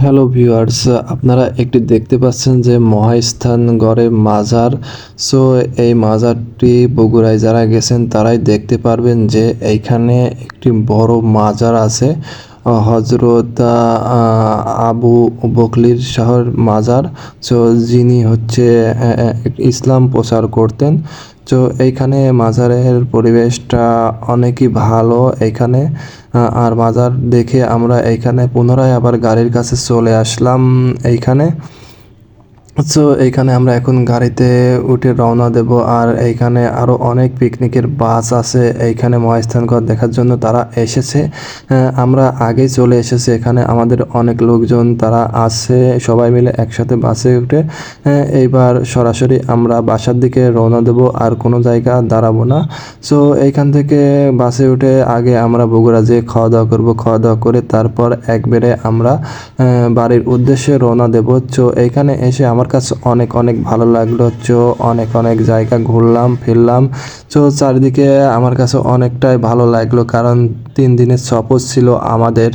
Hello viewers, আপনারা একটি দেখতে পাচ্ছেন যে মহাস্থানগড়ে মাজার। সো এই মাজারটি বগুড়ায় যারা গেছেন তারাই দেখতে পারবেন যে এইখানে একটি বড় মাজার আছে। হজরত আবু বকলির শাহর মাজার। সো যিনি হচ্ছে ইসলাম প্রচার করতেন। তো এইখানে মাজারের পরিবেশটা অনেকই ভালো এইখানে। আর মাজার দেখে আমরা এইখানে পুনরায় আবার গাড়ির কাছে চলে আসলাম এইখানে। সো এইখানে আমরা এখন গাড়িতে উঠে রওনা দেব। আর এইখানে আরও অনেক পিকনিকের বাস আছে এইখানে মহাস্থানগড় দেখার জন্য তারা এসেছে। আমরা আগেই চলে এসেছি, এখানে আমাদের অনেক লোকজন তারা আছে, সবাই মিলে একসাথে বাসে উঠে এইবার সরাসরি আমরা বাসার দিকে রওনা দেব, আর কোনো জায়গা দাঁড়াবো না। সো এইখান থেকে বাসে উঠে আগে আমরা বগুড়া যেয়ে খাওয়া দাওয়া করব, খাওয়া দাওয়া করে তারপর একবারে আমরা বাড়ির উদ্দেশ্যে রওনা দেব। তো এইখানে এসে আমার কাছে অনেক অনেক ভালো লাগলো। তো অনেক অনেক জায়গা ঘুরলাম ফিরলাম। তো চারিদিকে আমার কাছে অনেকটাই ভালো লাগলো, কারণ 3 দিনের সফর ছিল আমাদের।